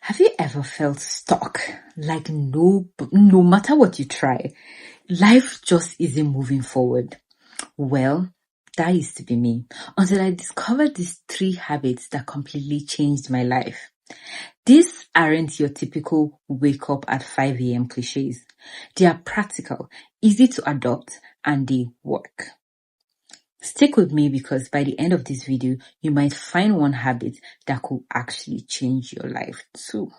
Have you ever felt stuck? Like no matter what you try, life just isn't moving forward. Well, that used to be me until I discovered these 3 habits that completely changed my life. These aren't your typical wake up at 5 a.m. cliches. They are practical, easy to adopt, and they work. Stick with me because by the end of this video, you might find one habit that could actually change your life too.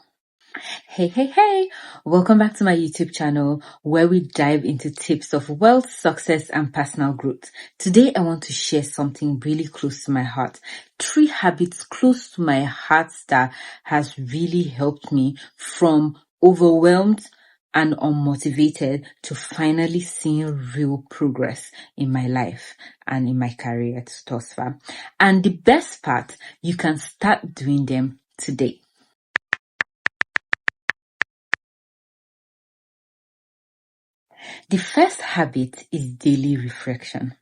Hey, welcome back to my YouTube channel where we dive into tips of wealth, success, and personal growth. Today, I want to share something really close to my heart. 3 habits close to my heart that has really helped me from overwhelmed and unmotivated to finally seeing real progress in my life and in my career thus far. And the best part, you can start doing them today. The first habit is daily reflection.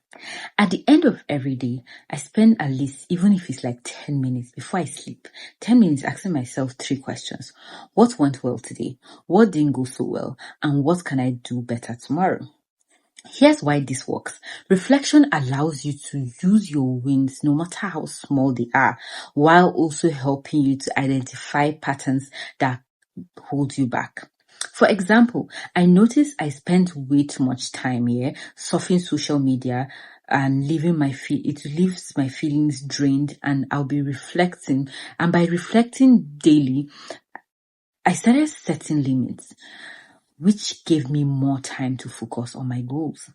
At the end of every day, I spend at least, even if it's like 10 minutes before I sleep, 10 minutes asking myself 3 questions. What went well today? What didn't go so well? And what can I do better tomorrow? Here's why this works. Reflection allows you to use your wins, no matter how small they are, while also helping you to identify patterns that hold you back. For example, I noticed I spent way too much time here surfing social media and it leaves my feelings drained, and I'll be reflecting. And by reflecting daily, I started setting limits, which gave me more time to focus on my goals.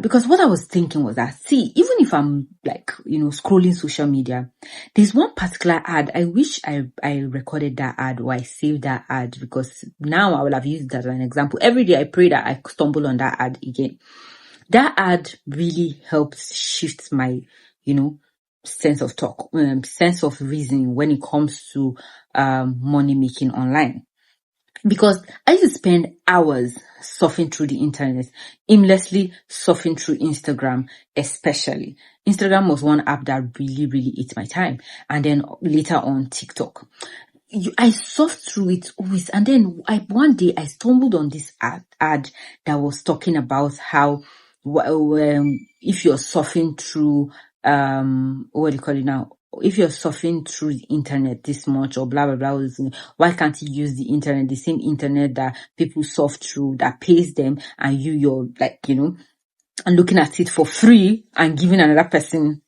Because what I was thinking was that, even if I'm scrolling social media, there's one particular ad. I wish I recorded that ad or I saved that ad, because now I will have used that as an example. Every day I pray that I stumble on that ad again. That ad really helps shift my, sense of reasoning when it comes to money making online. Because I used to spend hours surfing through the internet, aimlessly surfing through Instagram, especially. Instagram was one app that really, really ate my time. And then later on, TikTok. I surfed through it always. And then one day I stumbled on this ad that was talking about how if you're surfing through, what do you call it now? If you're surfing through the internet this much or blah, blah, blah, why can't you use the internet, the same internet that people surf through, that pays them, and you're and looking at it for free and giving another person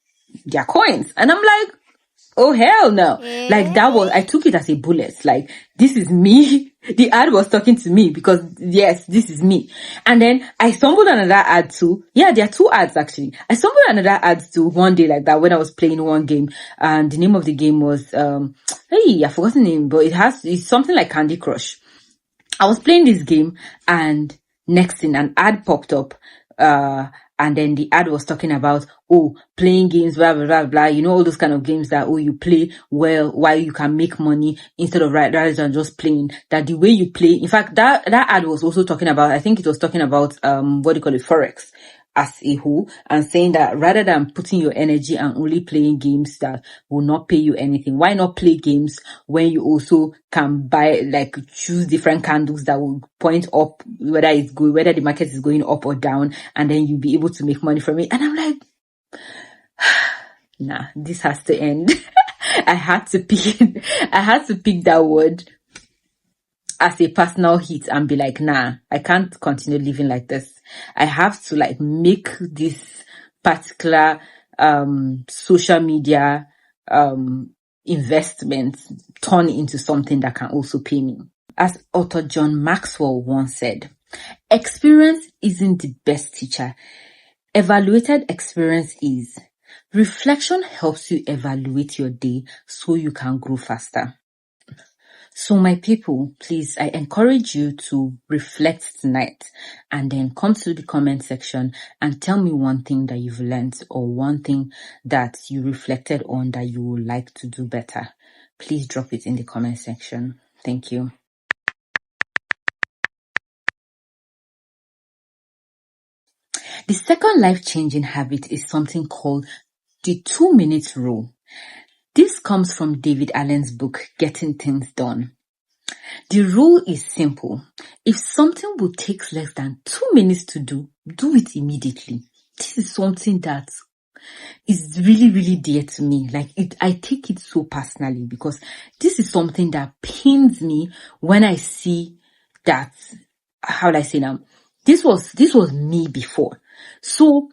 their coins? And I'm like, oh, hell no. Like, I took it as a bullet. Like, this is me. The ad was talking to me because, yes, this is me. And then I stumbled on another ad too. Yeah, there are 2 ads actually. I stumbled on another ad too one day like that when I was playing one game. And the name of the game was, I forgot the name, but it's something like Candy Crush. I was playing this game and next thing an ad popped up, and then the ad was talking about, playing games, blah, blah, blah, blah. All those kind of games that, you play well while you can make money instead of rather than just playing. That the way you play, in fact, that ad was also talking about, I think it was talking about, Forex as a whole, and saying that rather than putting your energy and only playing games that will not pay you anything, why not play games when you also can choose different candles that will point up, whether the market is going up or down, and then you'll be able to make money from it. And I'm like, nah, this has to end. I had to pick that word as a personal hit and be like, nah, I can't continue living like this. I have to make this particular social media investment turn into something that can also pay me. As author John Maxwell once said, experience isn't the best teacher. Evaluated experience is. Reflection helps you evaluate your day so you can grow faster. So my people, please, I encourage you to reflect tonight and then come to the comment section and tell me one thing that you've learned or one thing that you reflected on that you would like to do better. Please drop it in the comment section. Thank you. The second life-changing habit is something called the 2-minute rule. This comes from David Allen's book, Getting Things Done. The rule is simple. If something will take less than 2 minutes to do it immediately. This is something that is really, really dear to me. I take it so personally because this is something that pains me when I see that, how would I say now? This was me before. So,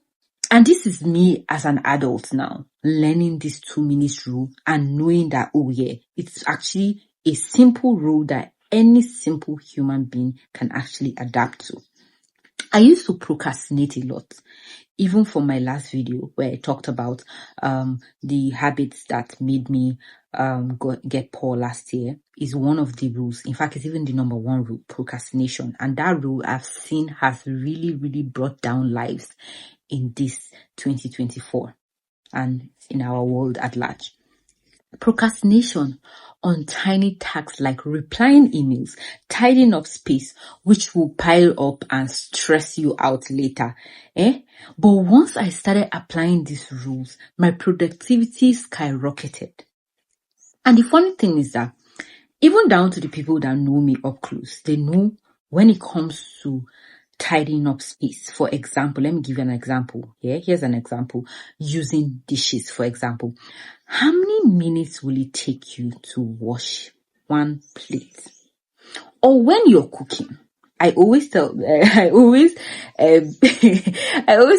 and this is me as an adult now, learning this 2 minutes rule and knowing that, oh yeah, it's actually a simple rule that any simple human being can actually adapt to. I used to procrastinate a lot, even for my last video where I talked about the habits that made me get poor last year is one of the rules. In fact, it's even the number one rule, procrastination. And that rule I've seen has really, really brought down lives in this 2024 and in our world at large. Procrastination on tiny tasks like replying emails, tidying up space, which will pile up and stress you out later. But once I started applying these rules, my productivity skyrocketed. And the funny thing is that even down to the people that know me up close, they know when it comes to tidying up space. For example, let me give you an example. Here's an example. Using dishes, for example. How many minutes will it take you to wash one plate? Or when you're cooking, I always I always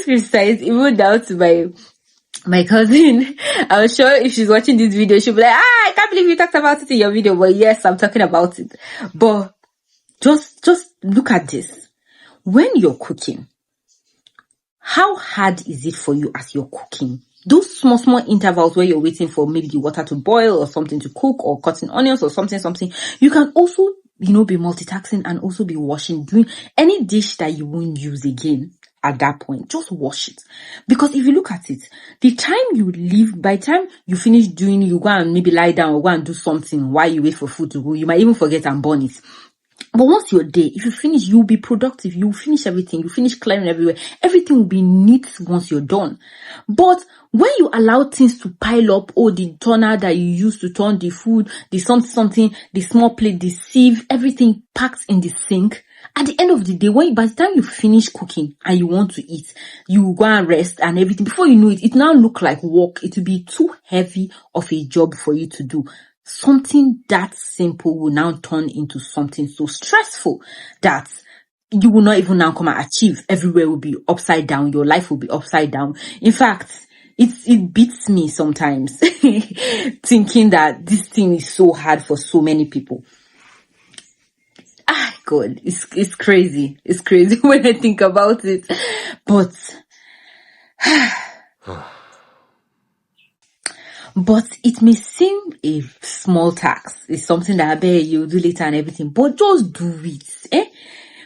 criticize, even down to my cousin. I'm sure if she's watching this video, she'll be like, I can't believe you talked about it in your video. But yes, I'm talking about it. But just look at this. When you're cooking, how hard is it for you as you're cooking? Those small intervals where you're waiting for maybe the water to boil or something to cook or cutting onions or something, you can also, be multitasking and also be washing, doing any dish that you won't use again at that point. Just wash it. Because if you look at it, the time you leave, by the time you finish doing, you go and maybe lie down or go and do something while you wait for food to go, you might even forget and burn it. But once you're there, if you finish, you'll be productive. You'll finish everything. You finish clearing everywhere. Everything will be neat once you're done. But when you allow things to pile up, the turner that you use to turn the food, the something, the small plate, the sieve, everything packed in the sink. At the end of the day, by the time you finish cooking and you want to eat, you go and rest and everything. Before you know it, it now look like work. It will be too heavy of a job for you to do. Something that simple will now turn into something so stressful that you will not even now come and achieve. Everywhere will be upside down. Your life will be upside down. In fact, it beats me sometimes thinking that this thing is so hard for so many people. God, it's crazy. It's crazy when I think about it. But it may seem a small task. It's something that I bet you'll do later and everything. But just do it.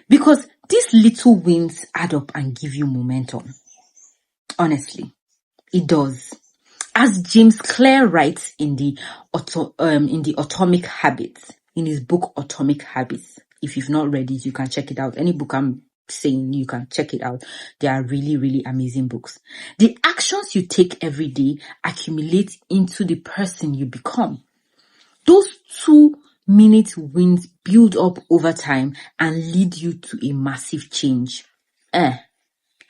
Because these little wins add up and give you momentum. Honestly, it does. As James Clear writes in the Atomic Habits, in his book Atomic Habits. If you've not read it, you can check it out. Any book I'm saying, you can check it out. They are really, really amazing books. The actions you take every day accumulate into the person you become. Those 2 minute wins build up over time and lead you to a massive change.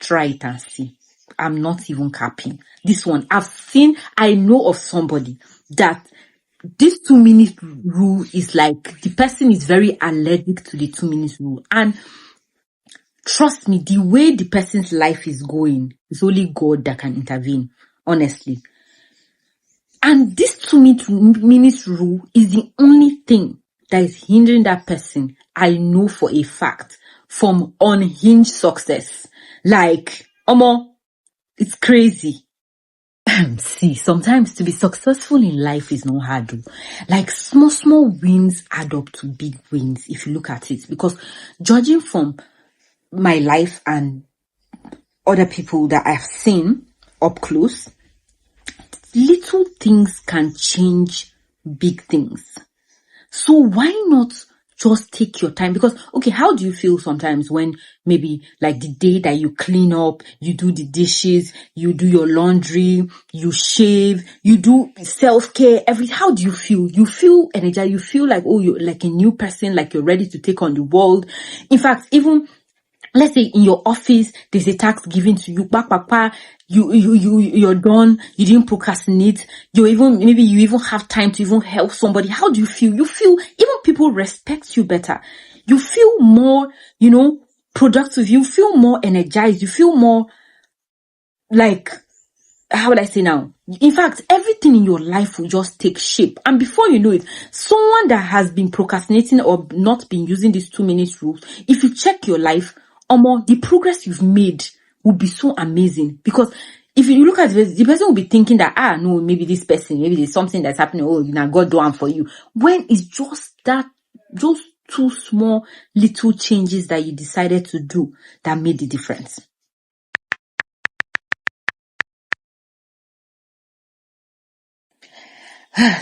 Try it and see. I'm not even capping. This one, I know of somebody that this 2 minute rule is like, the person is very allergic to the 2 minutes rule. And trust me, the way the person's life is going, it's only God that can intervene, honestly. And this 2 minutes rule is the only thing that is hindering that person, I know for a fact, from unhinged success. Like, it's crazy. See, sometimes to be successful in life is not hard though. Like small wins add up to big wins if you look at it. Because judging from my life and other people that I've seen up close, little things can change big things. So why not Just take your time, because okay, how do you feel sometimes when maybe like the day that you clean up, you do the dishes, you do your laundry, you shave, you do self-care, how do you feel? You feel energized, you feel like, oh, you're like a new person, like you're ready to take on the world. In fact, even let's say in your office, there's a task given to you, you're done, you didn't procrastinate, maybe you even have time to even help somebody. How do you feel? You feel, even people respect you better. You feel more, productive. You feel more energized. You feel more like, how would I say now? In fact, everything in your life will just take shape. And before you know it, someone that has been procrastinating or not been using these 2 minutes rules, if you check your life, the progress you've made will be so amazing. Because if you look at the person will be thinking that, no, maybe this person, maybe there's something that's happening. Oh, God do one for you. When it's just that, just 2 small little changes that you decided to do that made the difference.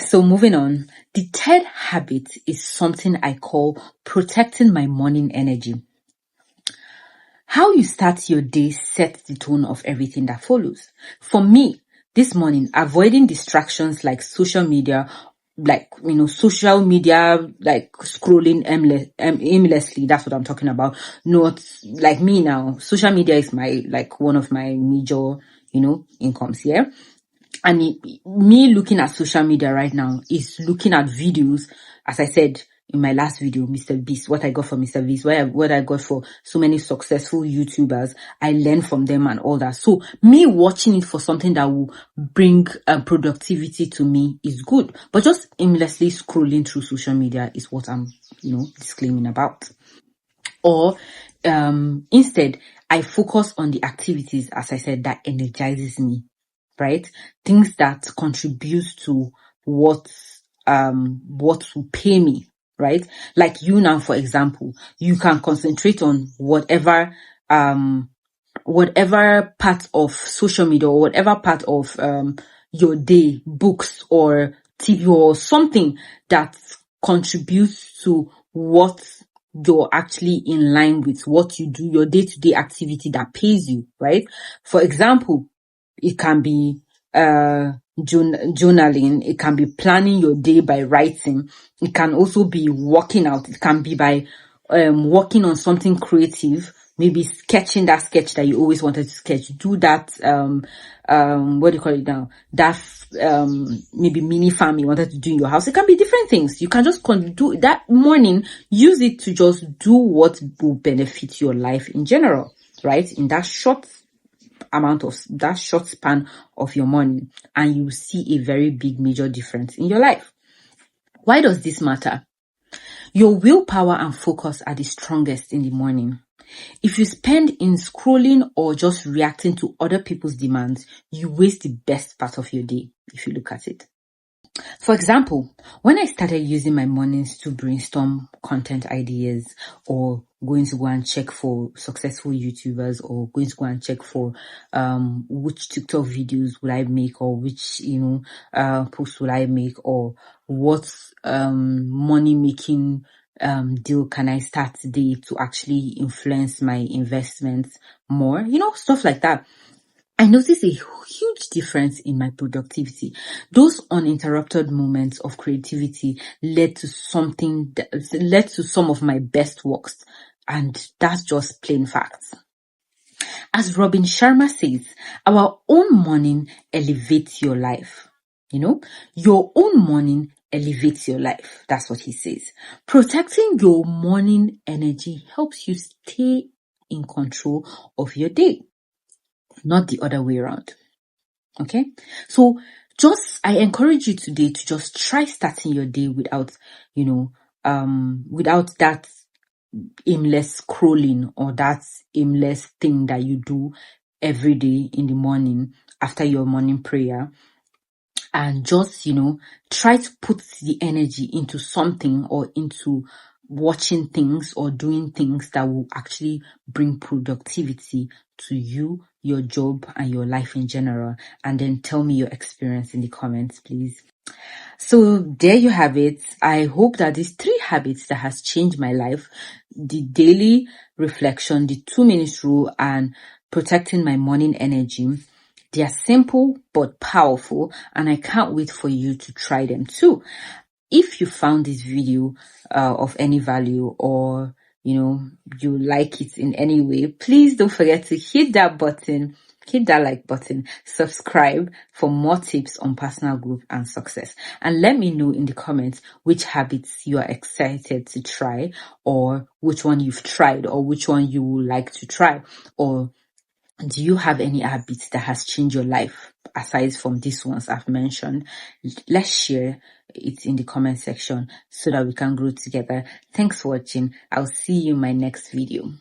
So moving on, the third habit is something I call protecting my morning energy. How you start your day sets the tone of everything that follows. For me, this morning, avoiding distractions like social media, like scrolling aimlessly. That's what I'm talking about. Not like me now. Social media is one of my major, incomes here. And me looking at social media right now is looking at videos, as I said in my last video, Mr. Beast, what I got for Mr. Beast, what I got for so many successful YouTubers. I learn from them and all that. So me watching it for something that will bring productivity to me is good. But just aimlessly scrolling through social media is what I'm, disclaiming about. Or instead, I focus on the activities, as I said, that energizes me, right? Things that contribute to what will pay me, right? Like you now, for example, you can concentrate on whatever part of social media or whatever part of your day, books or TV or something that contributes to what you're actually in line with, what you do, your day-to-day activity that pays you, right? For example, it can be journaling, it can be planning your day by writing, it can also be working out, it can be by working on something creative, maybe sketching that sketch that you always wanted to sketch, do that what do you call it now, that maybe mini farm you wanted to do in your house. It can be different things. You can just do that morning, use it to just do what will benefit your life in general, right? In that short span of your morning, and you see a very big major difference in your life. Why does this matter? Your willpower and focus are the strongest in the morning. If you spend in scrolling or just reacting to other people's demands, you waste the best part of your day, if you look at it. For example, when I started using my mornings to brainstorm content ideas, or going to go and check for successful YouTubers, or going to go and check for which TikTok videos would I make, or which posts would I make, or what money making deal can I start today to actually influence my investments more, stuff like that. I noticed a huge difference in my productivity. Those uninterrupted moments of creativity led to some of my best works, and that's just plain facts. As Robin Sharma says, our own morning elevates your life. Your own morning elevates your life. That's what he says. Protecting your morning energy helps you stay in control of your day, not the other way around. Okay, so I encourage you today to just try starting your day without that aimless scrolling or that aimless thing that you do every day in the morning after your morning prayer, and just try to put the energy into something, or into watching things or doing things that will actually bring productivity to you, your job and your life in general, and then tell me your experience in the comments, please. So there you have it. I hope that these 3 habits that has changed my life, the daily reflection, the 2 minutes rule, and protecting my morning energy, they are simple but powerful, and I can't wait for you to try them too. If you found this video of any value, or you like it in any way, please don't forget to hit that button, hit that like button, subscribe for more tips on personal growth and success, and let me know in the comments which habits you are excited to try, or which one you've tried, or which one you would like to try, or do you have any habits that has changed your life aside from these ones I've mentioned? Let's share it in the comment section so that we can grow together. Thanks for watching. I'll see you in my next video.